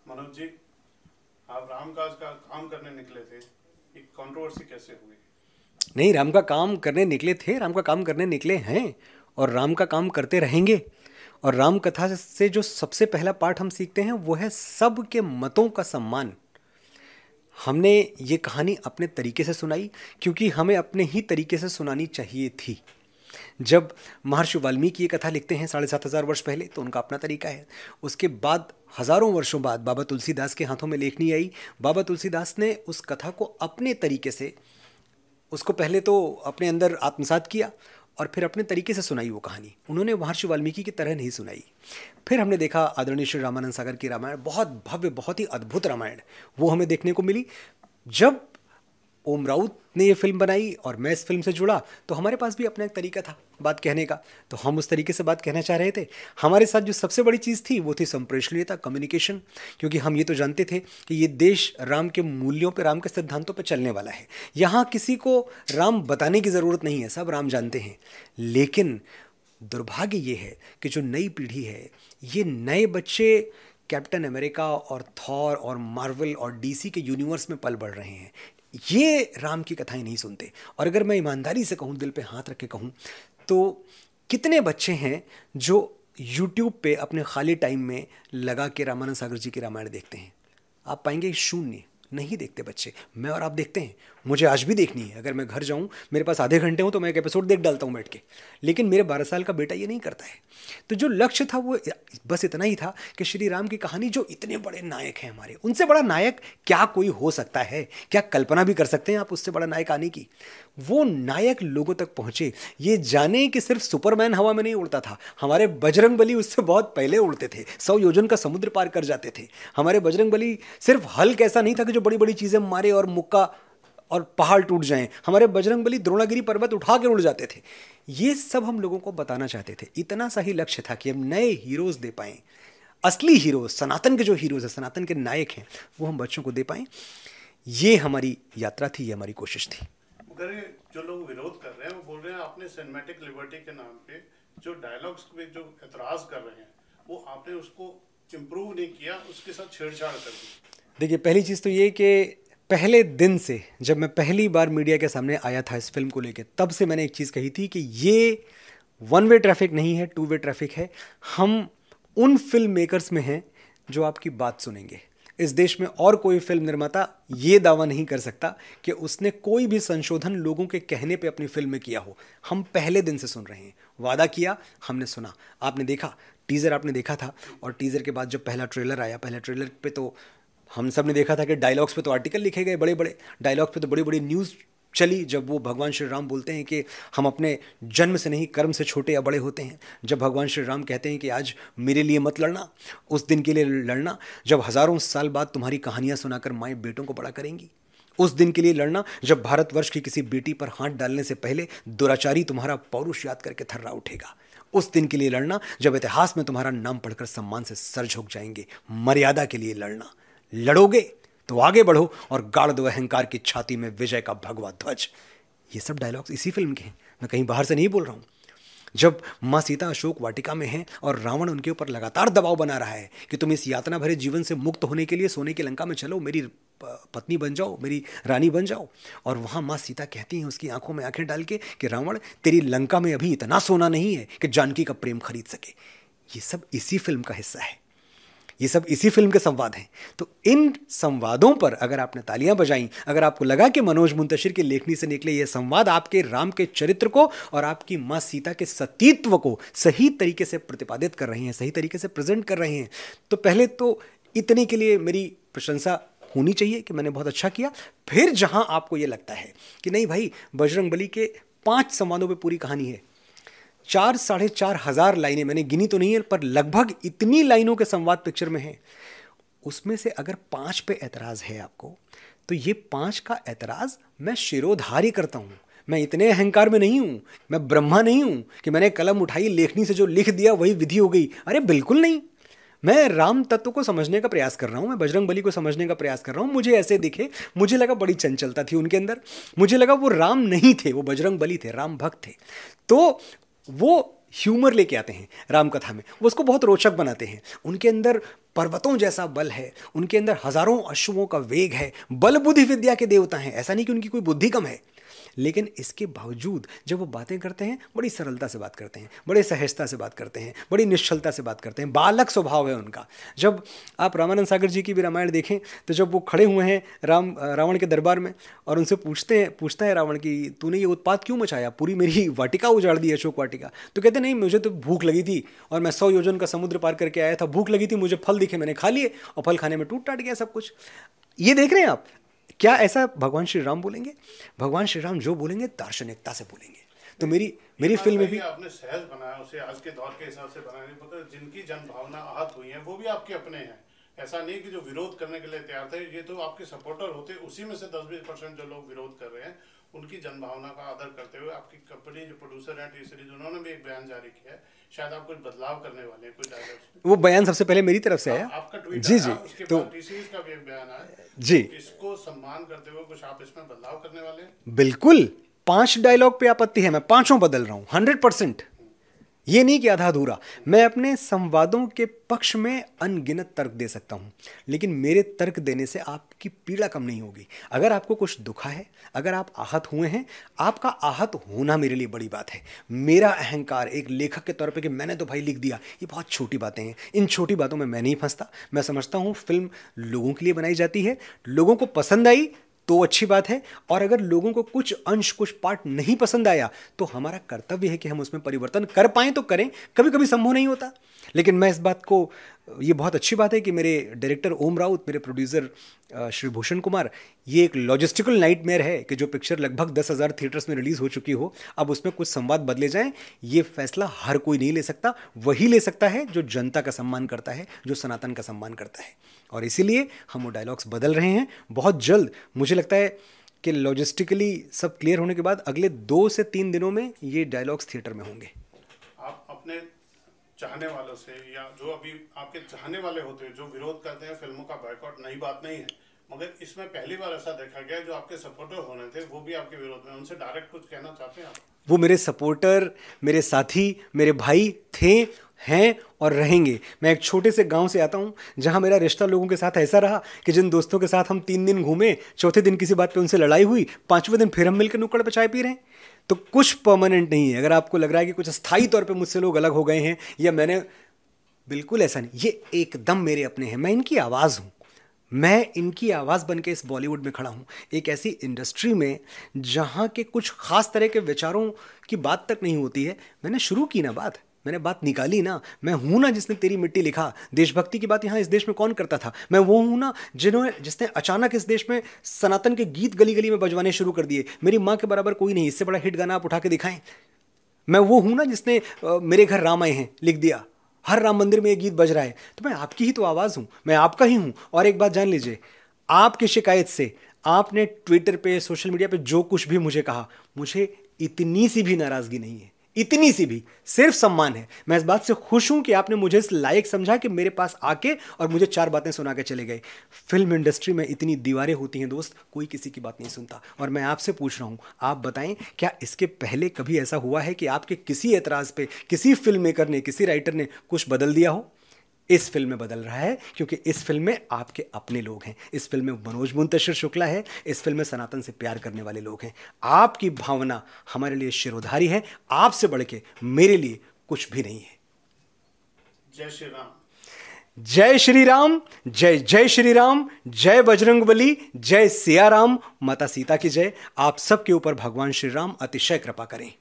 मनोज जी, आप राम काज का काम करने निकले थे, एक कंट्रोवर्सी कैसे हुई? नहीं, राम का काम करने निकले थे, राम का काम करने निकले हैं और राम का काम करते रहेंगे। और राम कथा से जो सबसे पहला पाठ हम सीखते हैं वो है सबके मतों का सम्मान। हमने ये कहानी अपने तरीके से सुनाई क्योंकि हमें अपने ही तरीके से सुनानी चाहिए थी। जब महर्षि वाल्मीकि ये कथा लिखते हैं 7,500 वर्ष पहले, तो उनका अपना तरीका है। उसके बाद हजारों वर्षों बाद बाबा तुलसीदास के हाथों में लेखनी आई। बाबा तुलसीदास ने उस कथा को अपने तरीके से, उसको पहले तो अपने अंदर आत्मसात किया और फिर अपने तरीके से सुनाई वो कहानी। उन्होंने महर्षि वाल्मीकि की तरह नहीं सुनाई। फिर हमने देखा आदरणीय श्री रामानंद सागर की रामायण, बहुत भव्य, बहुत ही अद्भुत रामायण वो हमें देखने को मिली। जब ओम राउत ने ये फिल्म बनाई और मैं इस फिल्म से जुड़ा, तो हमारे पास भी अपना एक तरीका था बात कहने का, तो हम उस तरीके से बात कहना चाह रहे थे। हमारे साथ जो सबसे बड़ी चीज़ थी वो थी संप्रेषणीयता, कम्युनिकेशन, क्योंकि हम ये तो जानते थे कि ये देश राम के मूल्यों पे, राम के सिद्धांतों पे चलने वाला है। यहाँ किसी को राम बताने की ज़रूरत नहीं है, सब राम जानते हैं। लेकिन दुर्भाग्य ये है कि जो नई पीढ़ी है, ये नए बच्चे कैप्टन अमेरिका और थॉर और मार्वल और डीसी के यूनिवर्स में पल बढ़ रहे हैं। ये राम की कथाएं नहीं सुनते। और अगर मैं ईमानदारी से कहूँ, दिल पे हाथ रख के कहूँ, तो कितने बच्चे हैं जो यूट्यूब पे अपने खाली टाइम में लगा के रामानंद सागर जी की रामायण देखते हैं? आप पाएंगे शून्य। नहीं देखते बच्चे। मैं और आप देखते हैं, मुझे आज भी देखनी है। अगर मैं घर जाऊं, मेरे पास आधे घंटे हो तो मैं एक एपिसोड देख डालता हूं बैठ के। लेकिन मेरे 12 साल का बेटा ये नहीं करता है। तो जो लक्ष्य था वो बस इतना ही था कि श्री राम की कहानी, जो इतने बड़े नायक हैं हमारे, उनसे बड़ा नायक क्या कोई हो सकता है? क्या कल्पना भी कर सकते हैं आप उससे बड़ा नायक आने की? वो नायक लोगों तक पहुंचे, ये जाने कि सिर्फ सुपरमैन हवा में नहीं उड़ता था, हमारे बजरंग बली उससे बहुत पहले उड़ते थे, 100 योजन का समुद्र पार कर जाते थे। हमारे बजरंग बली सिर्फ हल्क ऐसा नहीं था कि जो बड़ी बड़ी चीजें मारे और मुक्का और पहाड़ टूट जाएं। हमारे बजरंग बली द्रोणागिरी पर्वत उठा के उड़ जाते थे। ये सब हम लोगों को बताना चाहते थे। इतना सा ही लक्ष्य था कि हम नए हीरोज दे पाएं, असली हीरोज, सनातन के जो हीरोज हैं, सनातन के नायक हैं, वो हम बच्चों को दे पाएं। ये हमारी यात्रा थी, ये हमारी कोशिश थी। मगर ये जो लोग विरोध कर रहे हैं वो बोल रहे हैं आपने सिनेमैटिक लिबर्टी के नाम पे जो डायलॉग्स पे जो एतराज कर रहे हैं वो आपने उसको इम्प्रूव नहीं किया, उसके साथ छेड़छाड़ कर दी। देखिए, पहली चीज़ तो ये कि पहले दिन से जब मैं पहली बार मीडिया के सामने आया था इस फिल्म को लेके, तब से मैंने एक चीज़ कही थी कि ये वन वे ट्रैफिक नहीं है, टू वे ट्रैफिक है। हम उन फिल्म मेकर्स में हैं जो आपकी बात सुनेंगे। इस देश में और कोई फिल्म निर्माता ये दावा नहीं कर सकता कि उसने कोई भी संशोधन लोगों के कहने पे अपनी फिल्म में किया हो। हम पहले दिन से सुन रहे हैं। वादा किया, हमने सुना। आपने देखा, टीज़र आपने देखा था, और टीज़र के बाद जब पहला ट्रेलर आया, पहले ट्रेलर पे तो हम सब ने देखा था कि डायलॉग्स पे तो आर्टिकल लिखे गए बड़े बड़े, डायलॉग पे तो बड़ी बड़ी न्यूज़ चली। जब वो भगवान श्री राम बोलते हैं कि हम अपने जन्म से नहीं, कर्म से छोटे या बड़े होते हैं। जब भगवान श्री राम कहते हैं कि आज मेरे लिए मत लड़ना, उस दिन के लिए लड़ना जब हज़ारों साल बाद तुम्हारी कहानियाँ सुनाकर माएँ बेटों को बड़ा करेंगी। उस दिन के लिए लड़ना जब भारतवर्ष की किसी बेटी पर हाथ डालने से पहले दुराचारी तुम्हारा पौरुष याद करके थर्रा उठेगा। उस दिन के लिए लड़ना जब इतिहास में तुम्हारा नाम पढ़कर सम्मान से सर झुक जाएंगे। मर्यादा के लिए लड़ना। लड़ोगे तो आगे बढ़ो और गाड़ दो अहंकार की छाती में विजय का भगवा ध्वज। ये सब डायलॉग्स इसी फिल्म के हैं, मैं कहीं बाहर से नहीं बोल रहा हूँ। जब माँ सीता अशोक वाटिका में हैं और रावण उनके ऊपर लगातार दबाव बना रहा है कि तुम इस यातना भरे जीवन से मुक्त होने के लिए सोने की लंका में चलो, मेरी पत्नी बन जाओ, मेरी रानी बन जाओ। और वहाँ माँ सीता कहती हैं उसकी आंखों में आंखें डाल के कि रावण, तेरी लंका में अभी इतना सोना नहीं है कि जानकी का प्रेम खरीद सके। ये सब इसी फिल्म का हिस्सा है, ये सब इसी फिल्म के संवाद हैं। तो इन संवादों पर अगर आपने तालियां बजाई, अगर आपको लगा कि मनोज मुंतशिर की लेखनी से निकले ये संवाद आपके राम के चरित्र को और आपकी माँ सीता के सतीत्व को सही तरीके से प्रतिपादित कर रहे हैं, सही तरीके से प्रेजेंट कर रहे हैं, तो पहले तो इतने के लिए मेरी प्रशंसा होनी चाहिए कि मैंने बहुत अच्छा किया। फिर जहां आपको ये लगता है कि नहीं भाई, बजरंग बली के 5 संवादों पर पूरी कहानी है, 4-4,500 लाइनें, मैंने गिनी तो नहीं है पर लगभग इतनी लाइनों के संवाद पिक्चर में है, उसमें से अगर 5 पे एतराज है आपको, तो ये 5 का एतराज मैं शिरोधार्य करता हूं। मैं इतने अहंकार में नहीं हूं, मैं ब्रह्मा नहीं हूं कि मैंने कलम उठाई, लेखनी से जो लिख दिया वही विधि हो गई। अरे बिल्कुल नहीं। मैं राम तत्व को समझने का प्रयास कर रहा हूं, मैं बजरंग बली को समझने का प्रयास कर रहा हूं। मुझे ऐसे दिखे, मुझे लगा बड़ी चंचलता थी उनके अंदर, मुझे लगा वो राम नहीं थे, वो बजरंग बली थे, राम भक्त थे। तो वो ह्यूमर लेके आते हैं राम कथा में, वो उसको बहुत रोचक बनाते हैं। उनके अंदर पर्वतों जैसा बल है, उनके अंदर हजारों अश्वों का वेग है, बल बुद्धि विद्या के देवता हैं, ऐसा नहीं कि उनकी कोई बुद्धि कम है। लेकिन इसके बावजूद जब वो बातें करते हैं, बड़ी सरलता से बात करते हैं, बड़े सहजता से बात करते हैं, बड़ी निश्चलता से बात करते हैं, बालक स्वभाव है उनका। जब आप रामानंद सागर जी की भी रामायण देखें तो जब वो खड़े हुए हैं रावण के दरबार में और उनसे पूछता है रावण कि तूने ये उत्पात क्यों मचाया, पूरी मेरी वाटिका उजाड़ दी, अशोक वाटिका। तो कहते नहीं, मुझे तो भूख लगी थी और मैं 100 योजन का समुद्र पार करके आया था, भूख लगी थी, मुझे फल दिखे, मैंने खा लिए और फल खाने में टूट टाट गया सब कुछ। ये देख रहे हैं आप, क्या ऐसा भगवान श्री राम बोलेंगे? भगवान श्री राम जो बोलेंगे दार्शनिकता से बोलेंगे। तो मेरी फिल्म में भी आपने सहज बनाया, उसे आज के दौर के हिसाब से बनाया, मतलब जिनकी जन भावना आहत हुई है वो भी आपके अपने हैं। ऐसा नहीं कि जो विरोध करने के लिए तैयार थे, ये तो आपके सपोर्टर होते, उसी में से 10-20% जो लोग विरोध कर रहे हैं, उनकी जन भावना का आदर करते हुए आपकी कंपनी जो प्रोड्यूसर है टी सीरीज, उन्होंने भी एक बयान जारी किया है, शायद आप कुछ बदलाव करने वाले हैं कुछ डायलॉग्स में। वो बयान सबसे पहले मेरी तरफ से आया, आपका ट्वीट जी आया, जी, उसके तो बाद टी सीरीज का भी एक बयान आया जी, इसको सम्मान करते हुए कुछ आप इसमें बदलाव करने वाले हैं? बिल्कुल। 5 डायलॉग पे आपत्ति है, मैं 5 बदल रहा हूं 100%। ये नहीं कि आधा अधूरा। मैं अपने संवादों के पक्ष में अनगिनत तर्क दे सकता हूं, लेकिन मेरे तर्क देने से आपकी पीड़ा कम नहीं होगी। अगर आपको कुछ दुखा है, अगर आप आहत हुए हैं, आपका आहत होना मेरे लिए बड़ी बात है। मेरा अहंकार एक लेखक के तौर पे कि मैंने तो भाई लिख दिया, ये बहुत छोटी बातें हैं। इन छोटी बातों में मैं नहीं फंसता। मैं समझता हूं फिल्म लोगों के लिए बनाई जाती है, लोगों को पसंद आई तो अच्छी बात है, और अगर लोगों को कुछ अंश, कुछ पार्ट नहीं पसंद आया तो हमारा कर्तव्य है कि हम उसमें परिवर्तन कर पाएं तो करें। कभी कभी संभव नहीं होता, लेकिन मैं इस बात को, ये बहुत अच्छी बात है कि मेरे डायरेक्टर ओम राउत, मेरे प्रोड्यूसर श्री भूषण कुमार, ये एक लॉजिस्टिकल नाइटमेयर है कि जो पिक्चर लगभग 10,000 थिएटर्स में रिलीज हो चुकी हो, अब उसमें कुछ संवाद बदले जाएं। ये फैसला हर कोई नहीं ले सकता, वही ले सकता है जो जनता का सम्मान करता है, जो सनातन का सम्मान करता है। और इसीलिए हम वो डायलॉग्स बदल रहे हैं बहुत जल्द। मुझे लगता है कि लॉजिस्टिकली सब क्लियर होने के बाद अगले 2 से 3 दिनों में ये डायलॉग्स थिएटर में होंगे। आप अपने चाहने वालों से, या जो अभी आपके चाहने वाले होते हैं जो विरोध करते हैं फिल्मों का बॉयकॉट, नई बात नहीं है, मगर इसमें पहली बार ऐसा देखा गया जो आपके सपोर्टर होने थे वो भी आपके विरोध में, उनसे डायरेक्ट कुछ कहना चाहते हैं आप? वो मेरे सपोर्टर, मेरे साथी, मेरे भाई थे, हैं और रहेंगे। मैं एक छोटे से गांव से आता हूं जहां मेरा रिश्ता लोगों के साथ ऐसा रहा कि जिन दोस्तों के साथ हम 3 दिन घूमे, चौथे दिन किसी बात पे उनसे लड़ाई हुई, 5वें दिन फिर हम मिलकर नुक्कड़ पे चाय पी रहे हैं। तो कुछ परमानेंट नहीं है। अगर आपको लग रहा है कि कुछ स्थायी तौर पे मुझसे लोग अलग हो गए हैं या मैंने, बिल्कुल ऐसा नहीं। ये एकदम मेरे अपने हैं। मैं इनकी आवाज़ हूँ, मैं इनकी आवाज़ बन के इस बॉलीवुड में खड़ा हूँ, एक ऐसी इंडस्ट्री में जहाँ के कुछ खास तरह के विचारों की बात तक नहीं होती है। मैंने शुरू की ना बात, मैंने बात निकाली ना। मैं हूं ना जिसने तेरी मिट्टी लिखा। देशभक्ति की बात यहाँ इस देश में कौन करता था? मैं वो हूं ना जिसने अचानक इस देश में सनातन के गीत गली गली में बजवाने शुरू कर दिए। मेरी माँ के बराबर कोई नहीं, इससे बड़ा हिट गाना आप उठा के दिखाएं। मैं वो हूं ना जिसने मेरे घर राम आए हैं लिख दिया, हर राम मंदिर में ये गीत बज रहा है। तो मैं आपकी ही तो आवाज़ हूं, मैं आपका ही हूं। और एक बात जान लीजिए, आपकी शिकायत से आपने ट्विटर पे, सोशल मीडिया पे जो कुछ भी मुझे कहा, मुझे इतनी सी भी नाराज़गी नहीं है, इतनी सी भी, सिर्फ सम्मान है। मैं इस बात से खुश हूं कि आपने मुझे इस लायक समझा कि मेरे पास आके और मुझे 4 बातें सुना के चले गए। फिल्म इंडस्ट्री में इतनी दीवारें होती हैं दोस्त, कोई किसी की बात नहीं सुनता। और मैं आपसे पूछ रहा हूं, आप बताएं, क्या इसके पहले कभी ऐसा हुआ है कि आपके किसी एतराज़ पे किसी फिल्म मेकर ने, किसी राइटर ने कुछ बदल दिया हो? इस फिल्म में बदल रहा है, क्योंकि इस फिल्म में आपके अपने लोग हैं। इस फिल्म में मनोज मुंतशिर शुक्ला है, इस फिल्म में सनातन से प्यार करने वाले लोग हैं। आपकी भावना हमारे लिए शिरोधारी है, आपसे बढ़ के मेरे लिए कुछ भी नहीं है। जय श्री राम। जय श्री राम, जय जय श्री राम, जय बजरंगबली, जय सिया राम, माता सीता की जय। आप सबके ऊपर भगवान श्री राम अतिशय कृपा करें।